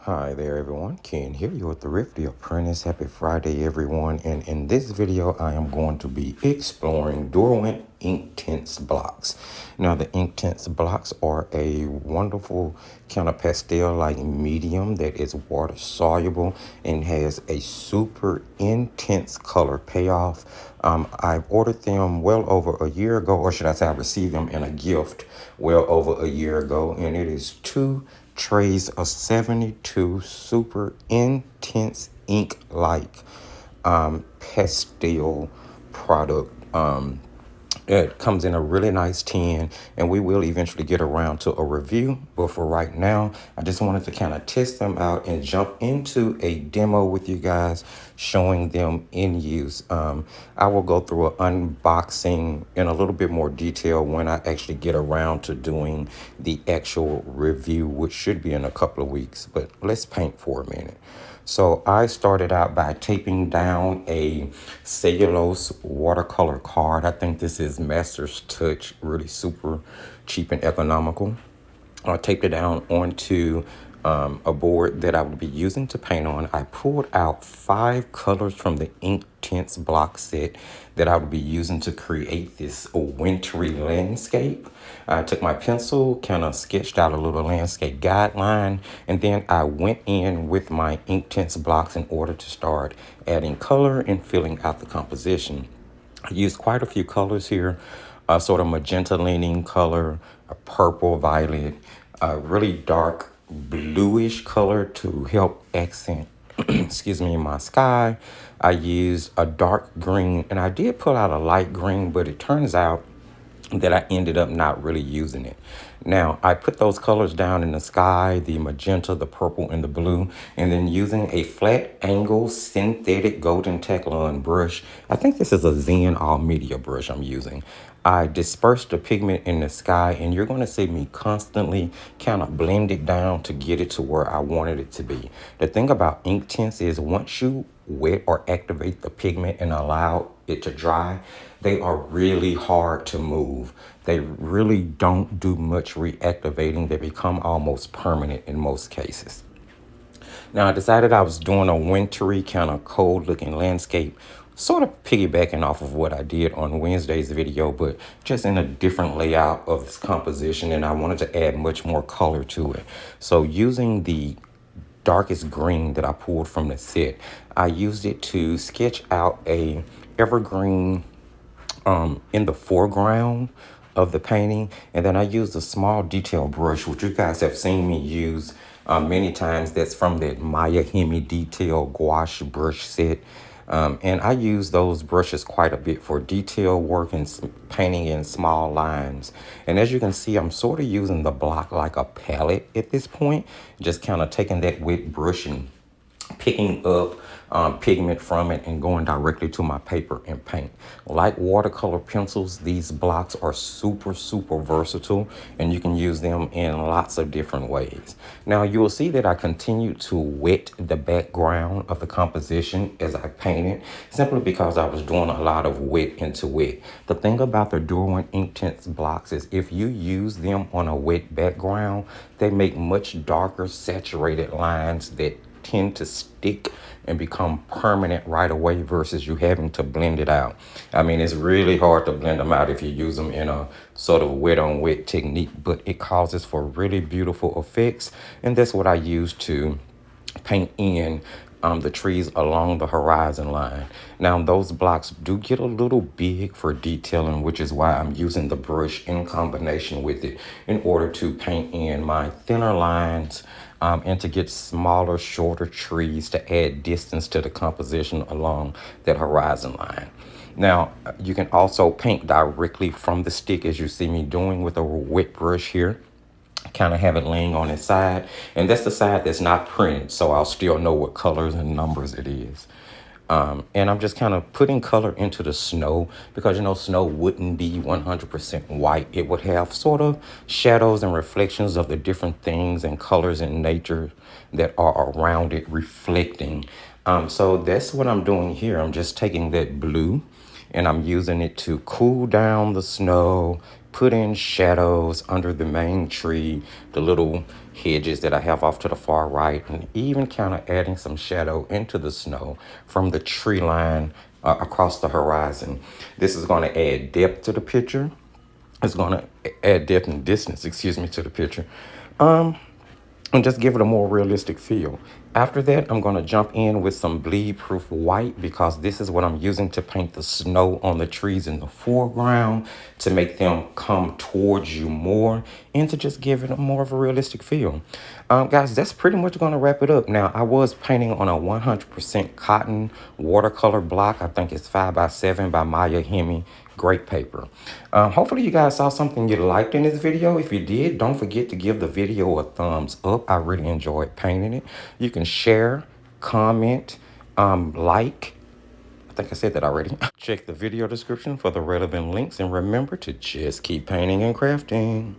Hi there everyone, Ken here, you're the Thrifty Apprentice. Happy Friday everyone, and in this video I am going to be exploring Derwent Inktense blocks. Now the Inktense blocks are a wonderful kind of pastel-like medium that is water soluble and has a super intense color payoff. I've ordered them well over a year ago, or should I say I received them in a gift well over a year ago, and it is two trays of 72 super intense ink like pastel product. It comes in a really nice tin, and we will eventually get around to a review. But for right now, I just wanted to kind of test them out and jump into a demo with you guys, showing them in use. I will go through an unboxing in a little bit more detail when I actually get around to doing the actual review, which should be in a couple of weeks. But let's paint for a minute. So I started out by taping down a cellulose watercolor card. I think this is Master's Touch, really super cheap and economical. I taped it down onto a board that I would be using to paint on. I pulled out 5 colors from the Inktense block set that I would be using to create this wintry landscape. I took my pencil, kind of sketched out a little landscape guideline, and then I went in with my Inktense blocks in order to start adding color and filling out the composition. I used quite a few colors here, a sort of magenta leaning color, a purple, violet, a really dark bluish color to help accent, excuse me, my sky. I used a dark green, and I did pull out a light green, but it turns out that I ended up not really using it. Now, I put those colors down in the sky, the magenta, the purple, and the blue, and then using a flat angle synthetic golden Teclon brush. I think this is a Zen All Media brush I'm using. I dispersed the pigment in the sky, and you're going to see me constantly kind of blend it down to get it to where I wanted it to be. The thing about Inktense is once you wet or activate the pigment and allow it to dry, they are really hard to move. They really don't do much reactivating. They become almost permanent in most cases. Now I decided I was doing a wintry kind of cold looking landscape, sort of piggybacking off of what I did on Wednesday's video, but just in a different layout of this composition, and I wanted to add much more color to it. So using the darkest green that I pulled from the set, I used it to sketch out a evergreen in the foreground of the painting, and then I used a small detail brush, which you guys have seen me use many times. That's from that Maya Hemi detail gouache brush set. And I use those brushes quite a bit for detail work and painting in small lines. And as you can see, I'm sort of using the block like a palette at this point, just kind of taking that wet brush and picking up pigment from it and going directly to my paper and paint. Like watercolor pencils, these blocks are super versatile, and you can use them in lots of different ways. Now you will see that I continue to wet the background of the composition as I painted, simply because I was doing a lot of wet into wet. The thing about the Derwent Inktense blocks is if you use them on a wet background, they make much darker saturated lines that tend to stick and become permanent right away versus you having to blend it out. I mean, it's really hard to blend them out if you use them in a sort of wet on wet technique, but it causes for really beautiful effects. And that's what I use to paint in the trees along the horizon line. Now, those blocks do get a little big for detailing, which is why I'm using the brush in combination with it in order to paint in my thinner lines and to get smaller, shorter trees to add distance to the composition along that horizon line. Now, you can also paint directly from the stick, as you see me doing with a wet brush here. Kind of have it laying on its side, and that's the side that's not printed, so I'll still know what colors and numbers it is. And I'm just kind of putting color into the snow because, you know, snow wouldn't be 100% white. It would have sort of shadows and reflections of the different things and colors in nature that are around it reflecting. So that's what I'm doing here. I'm just taking that blue and I'm using it to cool down the snow, put in shadows under the main tree, the little hedges that I have off to the far right, and even kind of adding some shadow into the snow from the tree line across the horizon. This is going to add depth to the picture. It's going to add depth and distance, excuse me, to the picture. And just give it a more realistic feel. After that, I'm going to jump in with some bleed proof white because this is what I'm using to paint the snow on the trees in the foreground to make them come towards you more and to just give it a more of a realistic feel. Guys, that's pretty much going to wrap it up. Now, I was painting on a 100% cotton watercolor block. I think it's 5x7 by Maya Hemi. Great paper. Hopefully you guys saw something you liked in this video. If you did, don't forget to give the video a thumbs up. I really enjoyed painting it. You can share, comment, like. I think I said that already. Check the video description for the relevant links, and remember to just keep painting and crafting.